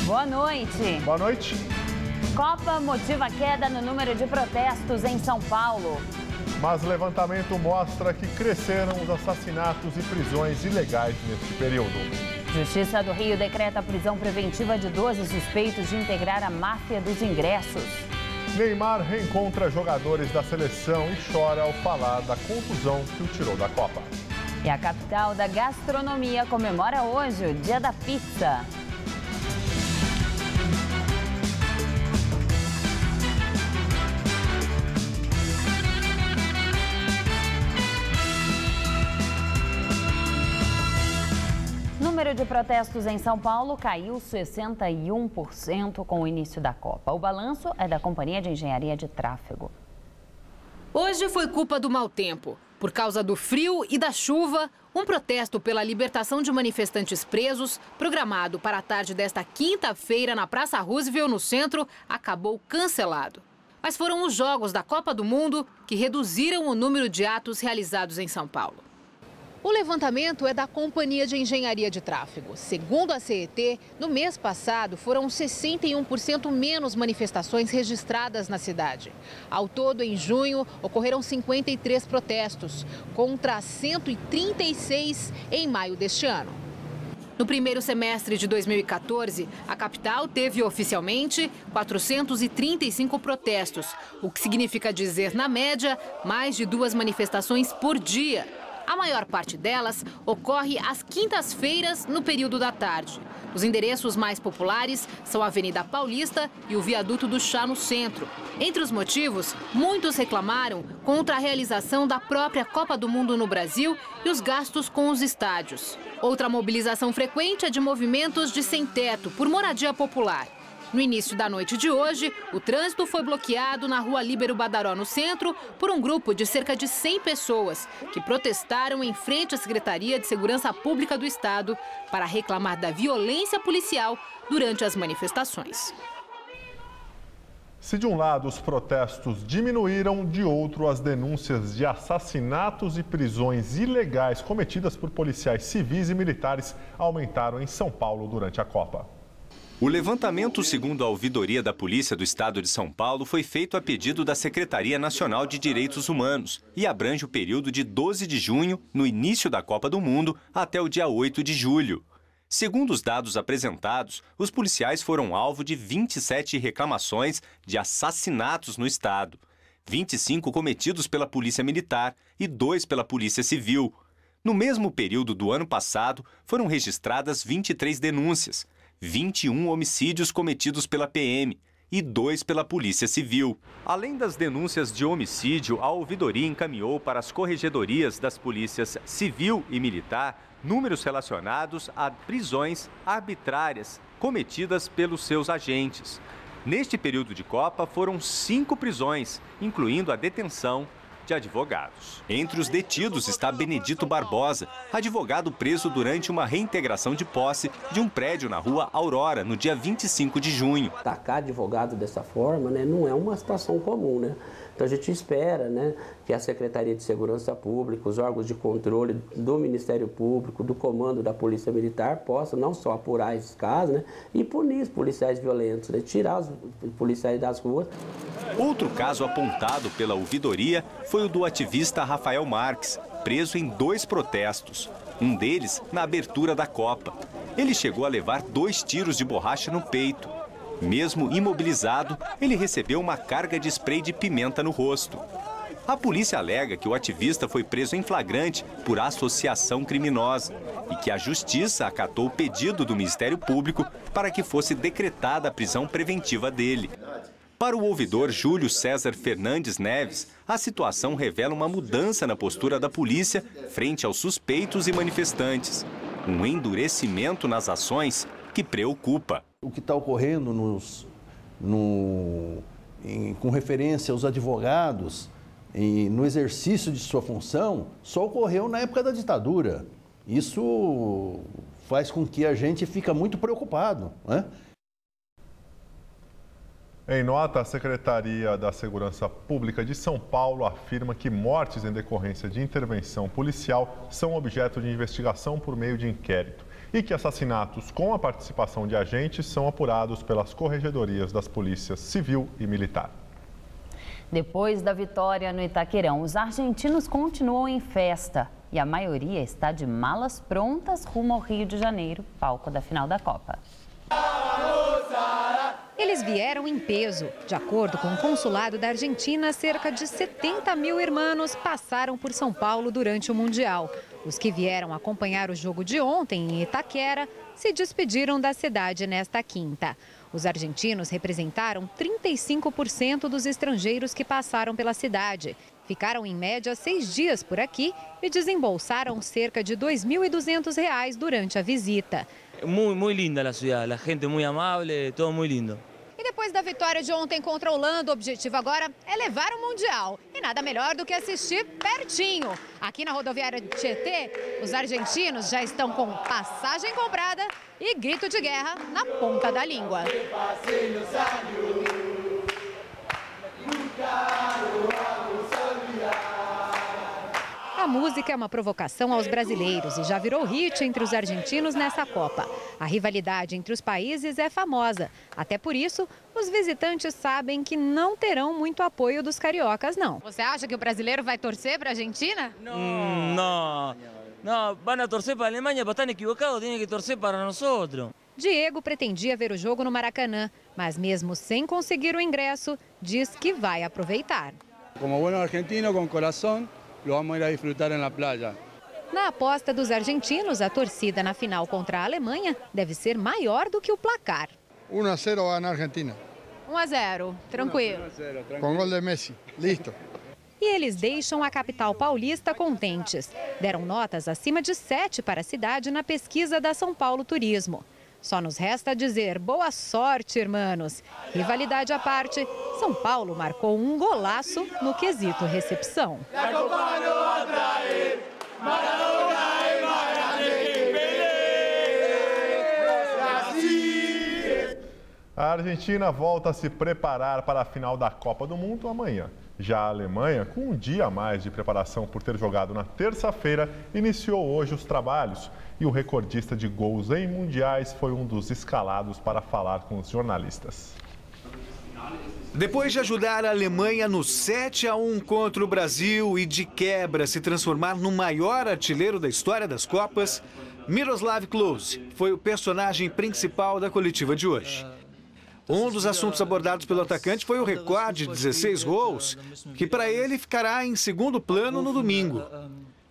Boa noite. Boa noite. Copa motiva queda no número de protestos em São Paulo. Mas levantamento mostra que cresceram os assassinatos e prisões ilegais neste período. Justiça do Rio decreta a prisão preventiva de 12 suspeitos de integrar a máfia dos ingressos. Neymar reencontra jogadores da seleção e chora ao falar da contusão que o tirou da Copa. E a capital da gastronomia comemora hoje o Dia da Pizza. O número de protestos em São Paulo caiu 61% com o início da Copa. O balanço é da Companhia de Engenharia de Tráfego. Hoje foi culpa do mau tempo. Por causa do frio e da chuva, um protesto pela libertação de manifestantes presos, programado para a tarde desta quinta-feira na Praça Roosevelt, no centro, acabou cancelado. Mas foram os Jogos da Copa do Mundo que reduziram o número de atos realizados em São Paulo. O levantamento é da Companhia de Engenharia de Tráfego. Segundo a CET, no mês passado foram 61% menos manifestações registradas na cidade. Ao todo, em junho, ocorreram 53 protestos, contra 136 em maio deste ano. No primeiro semestre de 2014, a capital teve oficialmente 435 protestos, o que significa dizer, na média, mais de 2 manifestações por dia. A maior parte delas ocorre às quintas-feiras, no período da tarde. Os endereços mais populares são a Avenida Paulista e o Viaduto do Chá, no centro. Entre os motivos, muitos reclamaram contra a realização da própria Copa do Mundo no Brasil e os gastos com os estádios. Outra mobilização frequente é de movimentos de sem-teto por moradia popular. No início da noite de hoje, o trânsito foi bloqueado na Rua Líbero Badaró, no centro, por um grupo de cerca de 100 pessoas que protestaram em frente à Secretaria de Segurança Pública do Estado para reclamar da violência policial durante as manifestações. Se de um lado os protestos diminuíram, de outro as denúncias de assassinatos e prisões ilegais cometidas por policiais civis e militares aumentaram em São Paulo durante a Copa. O levantamento, segundo a Ouvidoria da Polícia do Estado de São Paulo, foi feito a pedido da Secretaria Nacional de Direitos Humanos e abrange o período de 12 de junho, no início da Copa do Mundo, até o dia 8 de julho. Segundo os dados apresentados, os policiais foram alvo de 27 reclamações de assassinatos no estado, 25 cometidos pela Polícia Militar e 2 pela Polícia Civil. No mesmo período do ano passado, foram registradas 23 denúncias, 21 homicídios cometidos pela PM e 2 pela Polícia Civil. Além das denúncias de homicídio, a ouvidoria encaminhou para as corregedorias das polícias Civil e Militar números relacionados a prisões arbitrárias cometidas pelos seus agentes. Neste período de Copa, foram 5 prisões, incluindo a detenção de advogados. Entre os detidos está Benedito Barbosa, advogado preso durante uma reintegração de posse de um prédio na Rua Aurora, no dia 25 de junho. Atacar advogado dessa forma, não é uma situação comum, Então a gente espera, que a Secretaria de Segurança Pública, os órgãos de controle do Ministério Público, do Comando da Polícia Militar possam não só apurar esses casos, e punir os policiais violentos, tirar os policiais das ruas. Outro caso apontado pela ouvidoria foi o do ativista Rafael Marques, preso em 2 protestos, um deles na abertura da Copa. Ele chegou a levar 2 tiros de borracha no peito. Mesmo imobilizado, ele recebeu uma carga de spray de pimenta no rosto. A polícia alega que o ativista foi preso em flagrante por associação criminosa e que a Justiça acatou o pedido do Ministério Público para que fosse decretada a prisão preventiva dele. Para o ouvidor Júlio César Fernandes Neves, a situação revela uma mudança na postura da polícia frente aos suspeitos e manifestantes. Um endurecimento nas ações que preocupa. O que está ocorrendo com referência aos advogados no exercício de sua função só ocorreu na época da ditadura. Isso faz com que a gente fique muito preocupado, Em nota, a Secretaria da Segurança Pública de São Paulo afirma que mortes em decorrência de intervenção policial são objeto de investigação por meio de inquérito e que assassinatos com a participação de agentes são apurados pelas corregedorias das polícias civil e militar. Depois da vitória no Itaquerão, os argentinos continuam em festa e a maioria está de malas prontas rumo ao Rio de Janeiro, palco da final da Copa. Eles vieram em peso. De acordo com o consulado da Argentina, cerca de 70 mil irmãos passaram por São Paulo durante o Mundial. Os que vieram acompanhar o jogo de ontem em Itaquera se despediram da cidade nesta quinta. Os argentinos representaram 35% dos estrangeiros que passaram pela cidade. Ficaram em média 6 dias por aqui e desembolsaram cerca de R$ 2.200 durante a visita. Muy linda a cidade, a gente muito amável, tudo muito lindo. E depois da vitória de ontem contra a Holanda, o objetivo agora é levar o Mundial. E nada melhor do que assistir pertinho. Aqui na rodoviária de Tietê, os argentinos já estão com passagem comprada e grito de guerra na ponta da língua. A música é uma provocação aos brasileiros e já virou hit entre os argentinos nessa Copa. A rivalidade entre os países é famosa. Até por isso, os visitantes sabem que não terão muito apoio dos cariocas, não. Você acha que o brasileiro vai torcer para a Argentina? Não, vão torcer para a Alemanha, mas estão equivocados, tem que torcer para nós. Diego pretendia ver o jogo no Maracanã, mas mesmo sem conseguir o ingresso, diz que vai aproveitar. Como bom argentino com coração, lo vamos a ir a disfrutar na praia. Na aposta dos argentinos, a torcida na final contra a Alemanha deve ser maior do que o placar. 1-0 na Argentina. 1-0, tranquilo. Com gol de Messi, listo. E eles deixam a capital paulista contentes. Deram notas acima de 7 para a cidade na pesquisa da São Paulo Turismo. Só nos resta dizer boa sorte, irmãos. Rivalidade à parte, São Paulo marcou um golaço no quesito recepção. A Argentina volta a se preparar para a final da Copa do Mundo amanhã. Já a Alemanha, com um dia a mais de preparação por ter jogado na terça-feira, iniciou hoje os trabalhos. E o recordista de gols em mundiais foi um dos escalados para falar com os jornalistas. Depois de ajudar a Alemanha no 7-1 contra o Brasil e de quebra se transformar no maior artilheiro da história das Copas, Miroslav Klose foi o personagem principal da coletiva de hoje. Um dos assuntos abordados pelo atacante foi o recorde de 16 gols, que para ele ficará em segundo plano no domingo.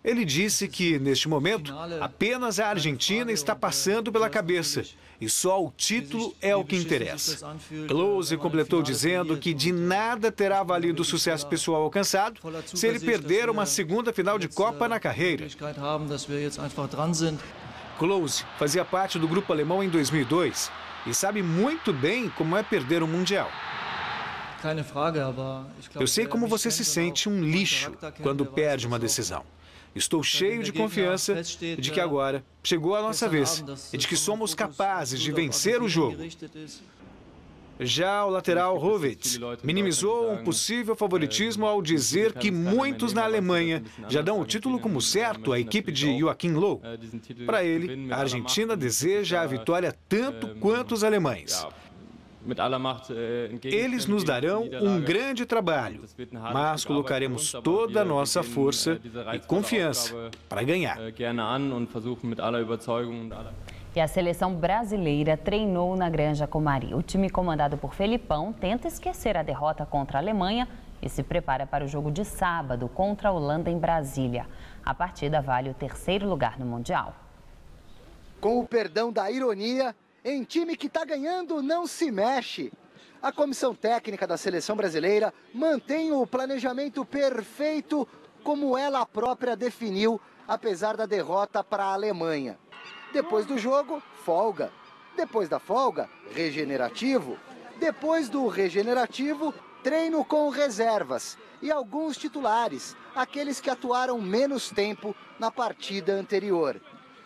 Ele disse que, neste momento, apenas a Argentina está passando pela cabeça e só o título é o que interessa. Klose completou dizendo que de nada terá valido o sucesso pessoal alcançado se ele perder uma segunda final de Copa na carreira. Klose fazia parte do grupo alemão em 2002 e sabe muito bem como é perder um Mundial. Eu sei como você se sente um lixo quando perde uma decisão. Estou cheio de confiança de que agora chegou a nossa vez e de que somos capazes de vencer o jogo. Já o lateral Hovitz minimizou um possível favoritismo ao dizer que muitos na Alemanha já dão o título como certo à equipe de Joachim Löw. Para ele, a Argentina deseja a vitória tanto quanto os alemães. Eles nos darão um grande trabalho, mas colocaremos toda a nossa força e confiança para ganhar. E a seleção brasileira treinou na Granja Comari. O time comandado por Felipão tenta esquecer a derrota contra a Alemanha e se prepara para o jogo de sábado contra a Holanda em Brasília. A partida vale o 3º lugar no Mundial. Com o perdão da ironia, em time que está ganhando não se mexe. A comissão técnica da seleção brasileira mantém o planejamento perfeito como ela própria definiu, apesar da derrota para a Alemanha. Depois do jogo, folga. Depois da folga, regenerativo. Depois do regenerativo, treino com reservas e alguns titulares, aqueles que atuaram menos tempo na partida anterior.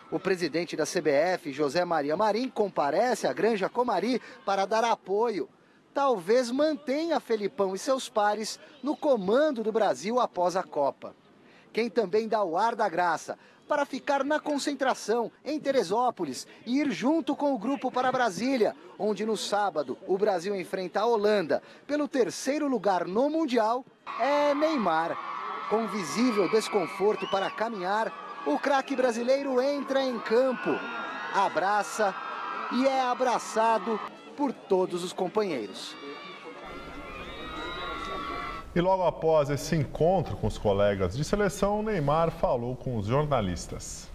O presidente da CBF, José Maria Marim, comparece à Granja Comari para dar apoio. Talvez mantenha Felipão e seus pares no comando do Brasil após a Copa. Quem também dá o ar da graça para ficar na concentração em Teresópolis e ir junto com o grupo para Brasília, onde no sábado o Brasil enfrenta a Holanda pelo 3º lugar no Mundial, é Neymar. Com visível desconforto para caminhar, o craque brasileiro entra em campo, abraça e é abraçado por todos os companheiros. E logo após esse encontro com os colegas de seleção, Neymar falou com os jornalistas.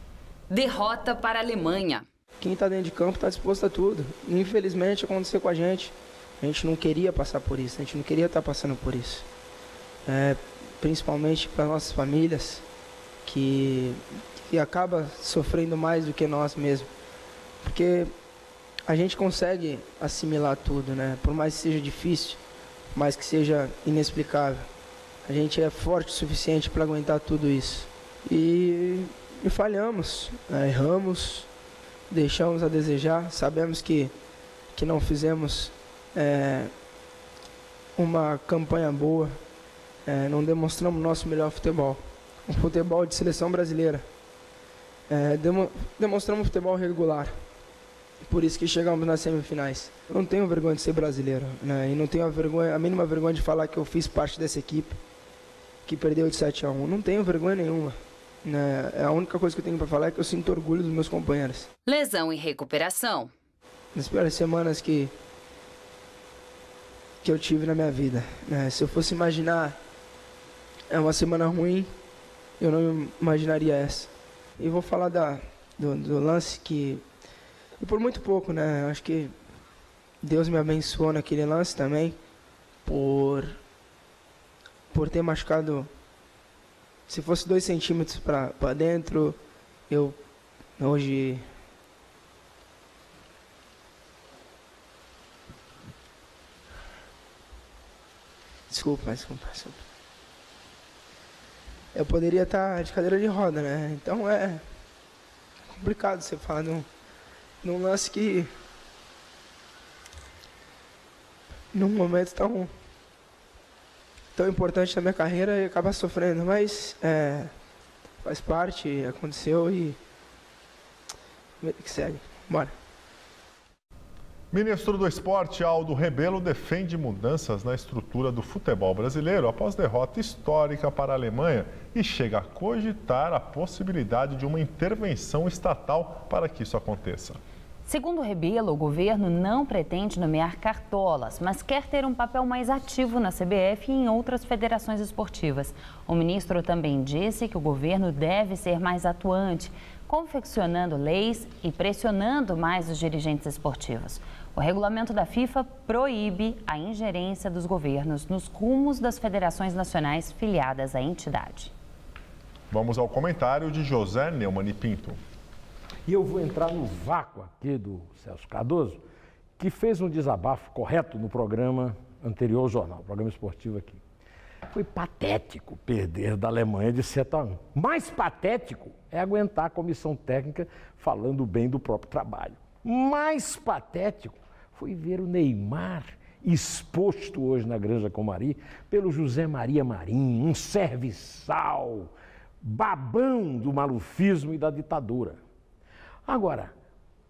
Derrota para a Alemanha. Quem está dentro de campo está disposto a tudo. Infelizmente aconteceu com a gente. A gente não queria passar por isso, a gente não queria estar passando por isso. Principalmente para nossas famílias, que acaba sofrendo mais do que nós mesmos. Porque a gente consegue assimilar tudo, né? Por mais que seja difícil, mas que seja inexplicável. A gente é forte o suficiente para aguentar tudo isso. E falhamos, erramos, deixamos a desejar. Sabemos que não fizemos uma campanha boa, não demonstramos nosso melhor futebol. Um futebol de seleção brasileira. Demonstramos um futebol regular. Por isso que chegamos nas semifinais. Eu não tenho vergonha de ser brasileiro, né? E não tenho a mínima vergonha de falar que eu fiz parte dessa equipe que perdeu de 7-1. Não tenho vergonha nenhuma, né? A única coisa que eu tenho para falar é que eu sinto orgulho dos meus companheiros. Lesão e recuperação. Nas piores semanas que eu tive na minha vida, né? Se eu fosse imaginar uma semana ruim, eu não imaginaria essa. E vou falar do lance que... E por muito pouco, né? Acho que Deus me abençoou naquele lance também, por ter machucado. Se fosse 2 centímetros para dentro, eu hoje... Desculpa. Eu poderia estar de cadeira de roda, né? Então é complicado você falar num lance que, num momento tão importante da minha carreira, e acabar sofrendo, mas faz parte, aconteceu e que segue. Bora. Ministro do Esporte, Aldo Rebelo, defende mudanças na estrutura do futebol brasileiro após derrota histórica para a Alemanha e chega a cogitar a possibilidade de uma intervenção estatal para que isso aconteça. Segundo Rebelo, o governo não pretende nomear cartolas, mas quer ter um papel mais ativo na CBF e em outras federações esportivas. O ministro também disse que o governo deve ser mais atuante, confeccionando leis e pressionando mais os dirigentes esportivos. O regulamento da FIFA proíbe a ingerência dos governos nos rumos das federações nacionais filiadas à entidade. Vamos ao comentário de José Neumann e Pinto. E eu vou entrar no vácuo aqui do Celso Cardoso, que fez um desabafo correto no programa anterior ao jornal, programa esportivo aqui. Foi patético perder da Alemanha de 7-1. Mais patético é aguentar a comissão técnica falando bem do próprio trabalho. Mais patético foi ver o Neymar exposto hoje na Granja Comari pelo José Maria Marinho, um serviçal, babão do malufismo e da ditadura. Agora,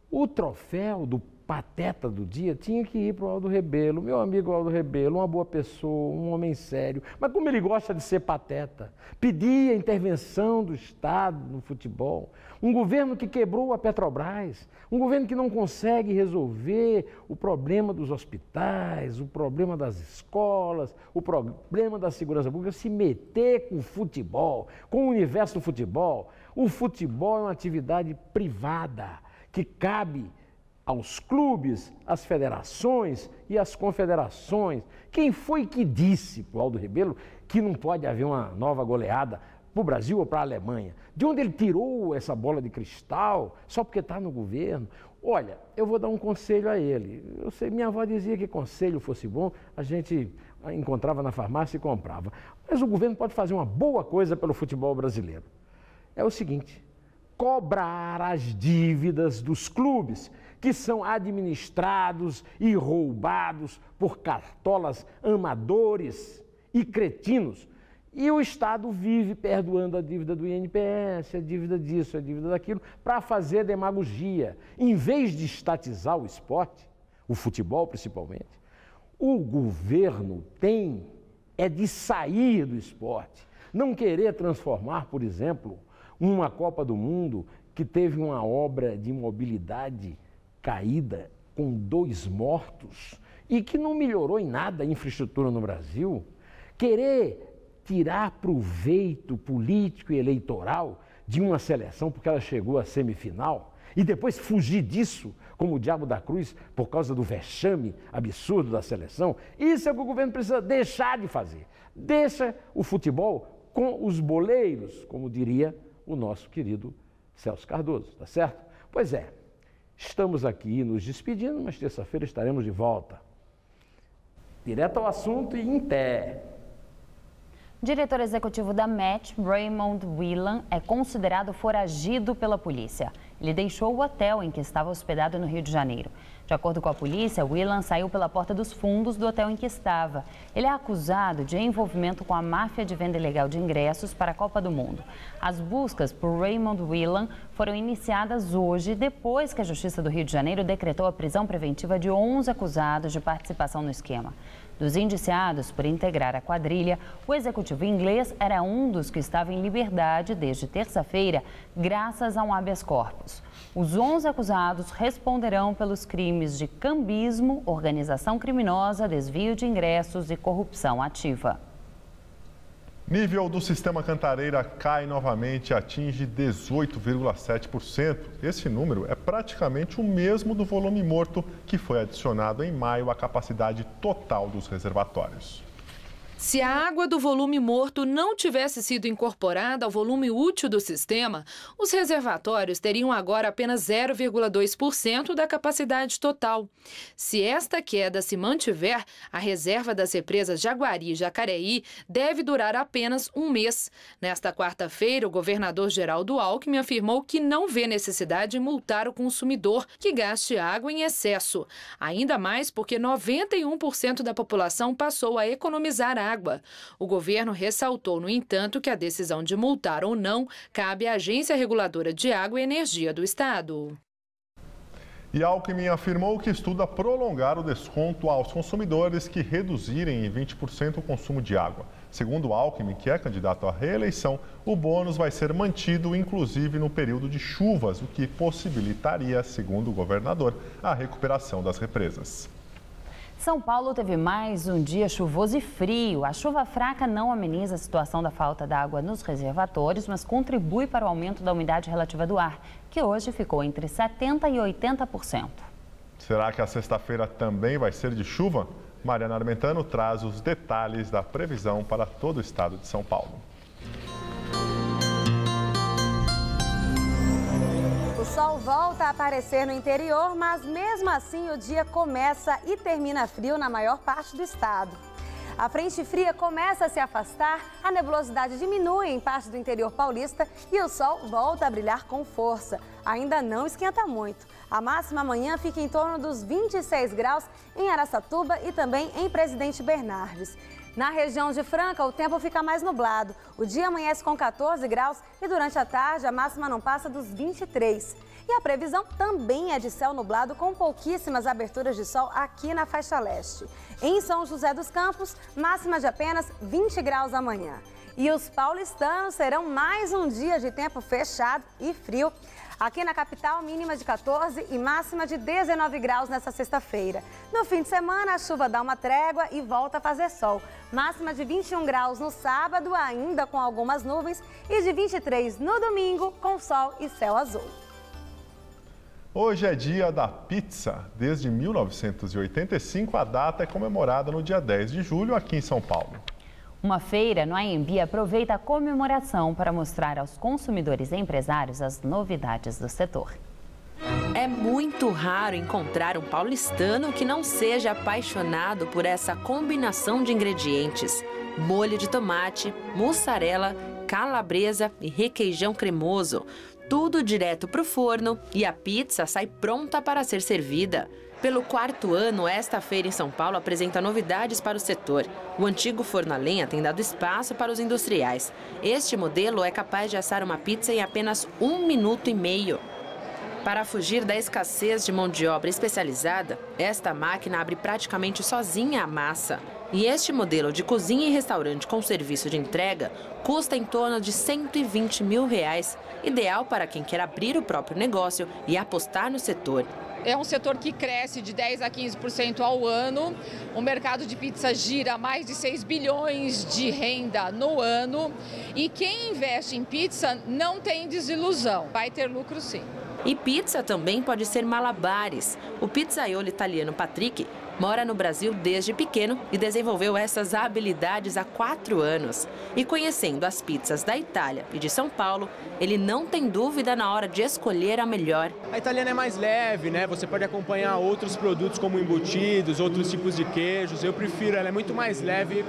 o troféu do pateta do dia tinha que ir para o Aldo Rebelo, meu amigo Aldo Rebelo, uma boa pessoa, um homem sério, mas como ele gosta de ser pateta, pedia a intervenção do Estado no futebol, um governo que quebrou a Petrobras, um governo que não consegue resolver o problema dos hospitais, o problema das escolas, o problema da segurança pública, se meter com o futebol, com o universo do futebol. O futebol é uma atividade privada que cabe aos clubes, às federações e às confederações. Quem foi que disse para o Aldo Rebelo que não pode haver uma nova goleada para o Brasil ou para a Alemanha? De onde ele tirou essa bola de cristal só porque está no governo? Olha, eu vou dar um conselho a ele. Eu sei, minha avó dizia que conselho fosse bom, a gente encontrava na farmácia e comprava. Mas o governo pode fazer uma boa coisa pelo futebol brasileiro. É o seguinte, cobrar as dívidas dos clubes que são administrados e roubados por cartolas amadores e cretinos E o Estado vive perdoando a dívida do INPS, a dívida disso, a dívida daquilo, para fazer demagogia. Em vez de estatizar o esporte, o futebol principalmente, o governo é de sair do esporte. Não querer transformar, por exemplo, uma Copa do Mundo que teve uma obra de mobilidade caída com 2 mortos e que não melhorou em nada a infraestrutura no Brasil, querer tirar proveito político e eleitoral de uma seleção porque ela chegou à semifinal e depois fugir disso como o diabo da cruz por causa do vexame absurdo da seleção, isso é o que o governo precisa deixar de fazer. Deixa o futebol com os boleiros, como diria o nosso querido Celso Cardoso, tá certo? Pois é, estamos aqui nos despedindo, mas terça-feira estaremos de volta. Direto ao assunto e em pé. O diretor executivo da Met, Raymond Whelan, é considerado foragido pela polícia. Ele deixou o hotel em que estava hospedado no Rio de Janeiro. De acordo com a polícia, Whelan saiu pela porta dos fundos do hotel em que estava. Ele é acusado de envolvimento com a máfia de venda ilegal de ingressos para a Copa do Mundo. As buscas por Raymond Whelan foram iniciadas hoje, depois que a Justiça do Rio de Janeiro decretou a prisão preventiva de 11 acusados de participação no esquema. Dos indiciados por integrar a quadrilha, o executivo inglês era um dos que estava em liberdade desde terça-feira, graças a um habeas corpus. Os 11 acusados responderão pelos crimes de cambismo, organização criminosa, desvio de ingressos e corrupção ativa. Nível do sistema Cantareira cai novamente e atinge 18,7%. Esse número é praticamente o mesmo do volume morto que foi adicionado em maio à capacidade total dos reservatórios. Se a água do volume morto não tivesse sido incorporada ao volume útil do sistema, os reservatórios teriam agora apenas 0,2% da capacidade total. Se esta queda se mantiver, a reserva das represas Jaguari e Jacareí deve durar apenas um mês. Nesta quarta-feira, o governador Geraldo Alckmin afirmou que não vê necessidade de multar o consumidor que gaste água em excesso. Ainda mais porque 91% da população passou a economizar água. O governo ressaltou, no entanto, que a decisão de multar ou não cabe à Agência Reguladora de Água e Energia do Estado. E Alckmin afirmou que estuda prolongar o desconto aos consumidores que reduzirem em 20% o consumo de água. Segundo Alckmin, que é candidato à reeleição, o bônus vai ser mantido, inclusive no período de chuvas, o que possibilitaria, segundo o governador, a recuperação das represas. São Paulo teve mais um dia chuvoso e frio. A chuva fraca não ameniza a situação da falta d'água nos reservatórios, mas contribui para o aumento da umidade relativa do ar, que hoje ficou entre 70% e 80%. Será que a sexta-feira também vai ser de chuva? Mariana Armentano traz os detalhes da previsão para todo o estado de São Paulo. O sol volta a aparecer no interior, mas mesmo assim o dia começa e termina frio na maior parte do estado. A frente fria começa a se afastar, a nebulosidade diminui em parte do interior paulista e o sol volta a brilhar com força. Ainda não esquenta muito. A máxima amanhã fica em torno dos 26 graus em Araçatuba e também em Presidente Bernardes. Na região de Franca, o tempo fica mais nublado. O dia amanhece com 14 graus e durante a tarde a máxima não passa dos 23. E a previsão também é de céu nublado com pouquíssimas aberturas de sol aqui na faixa leste. Em São José dos Campos, máxima de apenas 20 graus amanhã. E os paulistanos terão mais um dia de tempo fechado e frio. Aqui na capital, mínima de 14 e máxima de 19 graus nessa sexta-feira. No fim de semana, a chuva dá uma trégua e volta a fazer sol. Máxima de 21 graus no sábado, ainda com algumas nuvens, e de 23 no domingo, com sol e céu azul. Hoje é dia da pizza. Desde 1985, a data é comemorada no dia 10 de julho aqui em São Paulo. Uma feira no AMB aproveita a comemoração para mostrar aos consumidores e empresários as novidades do setor. É muito raro encontrar um paulistano que não seja apaixonado por essa combinação de ingredientes: molho de tomate, mussarela, calabresa e requeijão cremoso. Tudo direto para o forno e a pizza sai pronta para ser servida. Pelo 4º ano, esta feira em São Paulo apresenta novidades para o setor. O antigo forno a lenha tem dado espaço para os industriais. Este modelo é capaz de assar uma pizza em apenas 1 minuto e meio. Para fugir da escassez de mão de obra especializada, esta máquina abre praticamente sozinha a massa. E este modelo de cozinha e restaurante com serviço de entrega custa em torno de R$ 120 mil, ideal para quem quer abrir o próprio negócio e apostar no setor. É um setor que cresce de 10% a 15% ao ano. O mercado de pizza gira mais de 6 bilhões de renda no ano. E quem investe em pizza não tem desilusão, vai ter lucro sim. E pizza também pode ser malabares. O pizzaiolo italiano Patrick mora no Brasil desde pequeno e desenvolveu essas habilidades há 4 anos. E conhecendo as pizzas da Itália e de São Paulo, ele não tem dúvida na hora de escolher a melhor. A italiana é mais leve, né? Você pode acompanhar outros produtos como embutidos, outros tipos de queijos. Eu prefiro, ela é muito mais leve,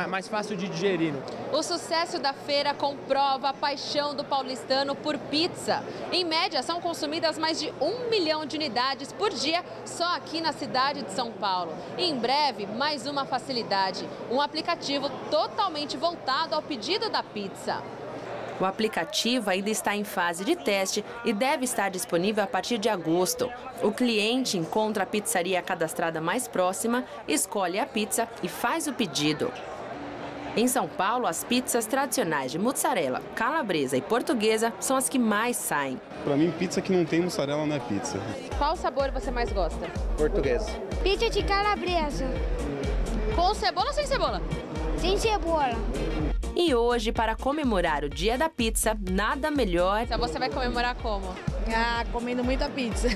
mais fácil de digerir. O sucesso da feira comprova a paixão do paulistano por pizza. Em média, são consumidas mais de 1 milhão de unidades por dia só aqui na cidade de São Paulo. E em breve, mais uma facilidade, um aplicativo totalmente voltado ao pedido da pizza. O aplicativo ainda está em fase de teste e deve estar disponível a partir de agosto. O cliente encontra a pizzaria cadastrada mais próxima, escolhe a pizza e faz o pedido. Em São Paulo, as pizzas tradicionais de mussarela, calabresa e portuguesa são as que mais saem. Para mim, pizza que não tem mussarela não é pizza. Qual sabor você mais gosta? Portuguesa. Pizza de calabresa. Com cebola ou sem cebola? Sem cebola. E hoje, para comemorar o Dia da Pizza, nada melhor... Então você vai comemorar como? Comendo muita pizza.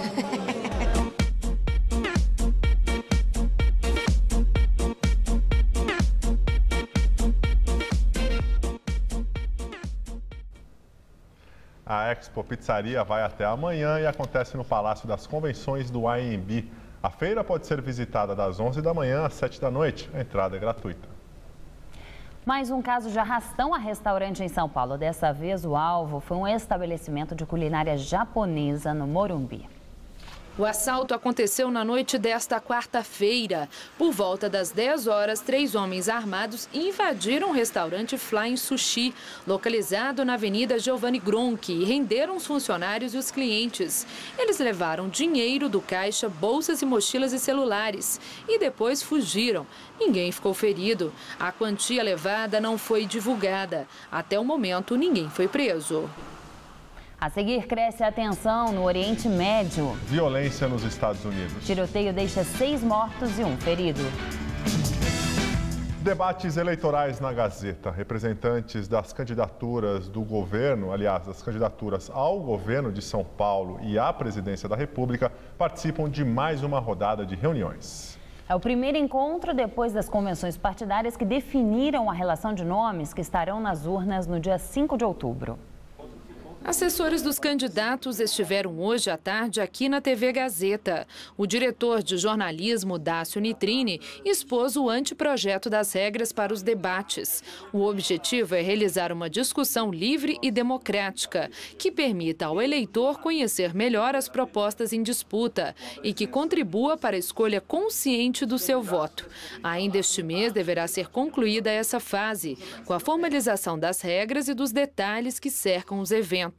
A Expo Pizzaria vai até amanhã e acontece no Palácio das Convenções do AMB. A feira pode ser visitada das 11 da manhã às 7 da noite. A entrada é gratuita. Mais um caso de arrastão a restaurante em São Paulo. Dessa vez, o alvo foi um estabelecimento de culinária japonesa no Morumbi. O assalto aconteceu na noite desta quarta-feira. Por volta das 10 horas, 3 homens armados invadiram o restaurante Flying Sushi, localizado na Avenida Giovanni Gronchi, e renderam os funcionários e os clientes. Eles levaram dinheiro do caixa, bolsas e mochilas e celulares e depois fugiram. Ninguém ficou ferido. A quantia levada não foi divulgada. Até o momento, ninguém foi preso. A seguir, cresce a tensão no Oriente Médio. Violência nos Estados Unidos. Tiroteio deixa 6 mortos e 1 ferido. Debates eleitorais na Gazeta. Representantes das candidaturas do governo, aliás, das candidaturas ao governo de São Paulo e à presidência da República, participam de mais uma rodada de reuniões. É o primeiro encontro depois das convenções partidárias que definiram a relação de nomes que estarão nas urnas no dia 5 de outubro. Assessores dos candidatos estiveram hoje à tarde aqui na TV Gazeta. O diretor de jornalismo, Dácio Nitrini, expôs o anteprojeto das regras para os debates. O objetivo é realizar uma discussão livre e democrática, que permita ao eleitor conhecer melhor as propostas em disputa e que contribua para a escolha consciente do seu voto. Ainda este mês deverá ser concluída essa fase, com a formalização das regras e dos detalhes que cercam os eventos.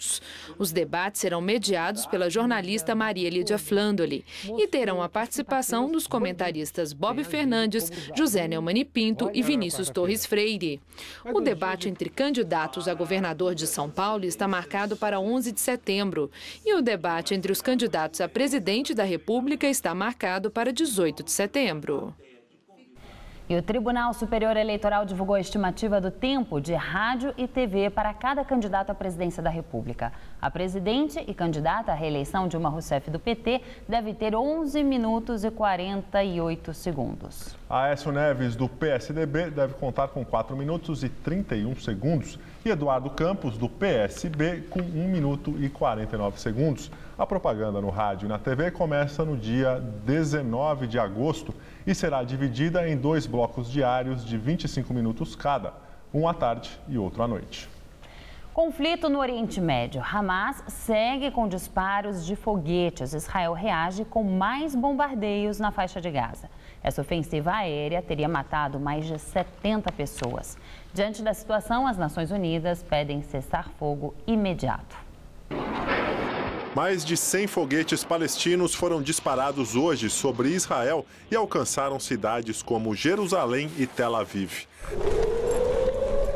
Os debates serão mediados pela jornalista Maria Lídia Flandoli e terão a participação dos comentaristas Bob Fernandes, José Neumani Pinto e Vinícius Torres Freire. O debate entre candidatos a governador de São Paulo está marcado para 11 de setembro e o debate entre os candidatos a presidente da República está marcado para 18 de setembro. E o Tribunal Superior Eleitoral divulgou a estimativa do tempo de rádio e TV para cada candidato à presidência da República. A presidente e candidata à reeleição, Dilma Rousseff, do PT, deve ter 11 minutos e 48 segundos. Aécio Neves, do PSDB, deve contar com 4 minutos e 31 segundos. E Eduardo Campos, do PSB, com 1 minuto e 49 segundos. A propaganda no rádio e na TV começa no dia 19 de agosto e será dividida em 2 blocos diários de 25 minutos cada, um à tarde e outro à noite. Conflito no Oriente Médio. Hamas segue com disparos de foguetes. Israel reage com mais bombardeios na faixa de Gaza. Essa ofensiva aérea teria matado mais de 70 pessoas. Diante da situação, as Nações Unidas pedem cessar-fogo imediato. Mais de 100 foguetes palestinos foram disparados hoje sobre Israel e alcançaram cidades como Jerusalém e Tel Aviv.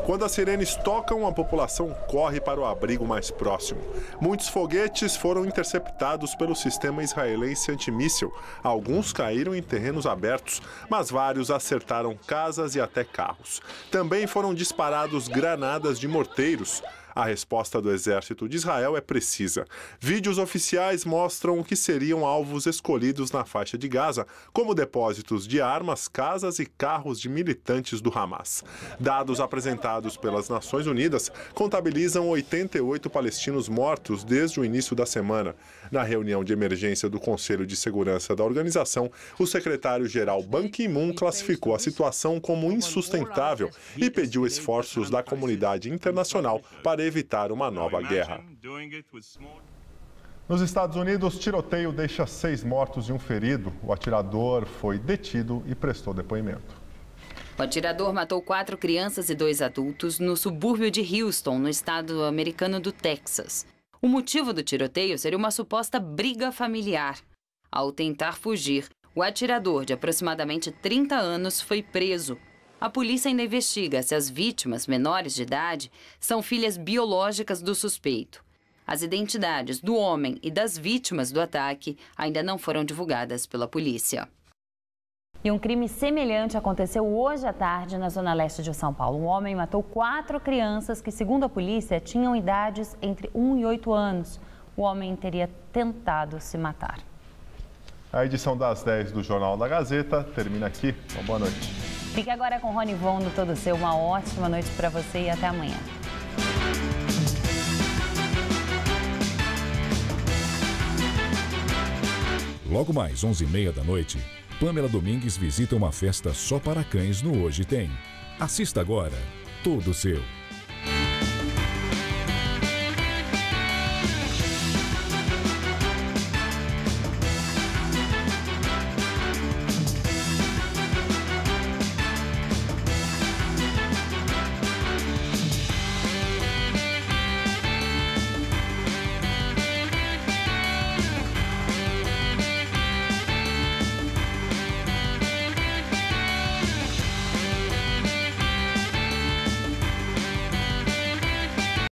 Quando as sirenes tocam, a população corre para o abrigo mais próximo. Muitos foguetes foram interceptados pelo sistema israelense antimíssil. Alguns caíram em terrenos abertos, mas vários acertaram casas e até carros. Também foram disparados granadas de morteiros. A resposta do exército de Israel é precisa. Vídeos oficiais mostram que seriam alvos escolhidos na faixa de Gaza, como depósitos de armas, casas e carros de militantes do Hamas. Dados apresentados pelas Nações Unidas contabilizam 88 palestinos mortos desde o início da semana. Na reunião de emergência do Conselho de Segurança da organização, o secretário-geral Ban Ki-moon classificou a situação como insustentável e pediu esforços da comunidade internacional para evitar uma nova guerra. Nos Estados Unidos, tiroteio deixa 6 mortos e um ferido. O atirador foi detido e prestou depoimento. O atirador matou 4 crianças e 2 adultos no subúrbio de Houston, no estado americano do Texas. O motivo do tiroteio seria uma suposta briga familiar. Ao tentar fugir, o atirador, de aproximadamente 30 anos, foi preso. A polícia ainda investiga se as vítimas, menores de idade, são filhas biológicas do suspeito. As identidades do homem e das vítimas do ataque ainda não foram divulgadas pela polícia. E um crime semelhante aconteceu hoje à tarde na zona leste de São Paulo. Um homem matou 4 crianças que, segundo a polícia, tinham idades entre 1 e 8 anos. O homem teria tentado se matar. A edição das 10 do Jornal da Gazeta termina aqui. Uma boa noite. Fique agora com Rony Von no Todo Seu. Uma ótima noite para você e até amanhã. Logo mais 11h30 da noite, Pamela Domingues visita uma festa só para cães no Hoje Tem. Assista agora, Todo Seu.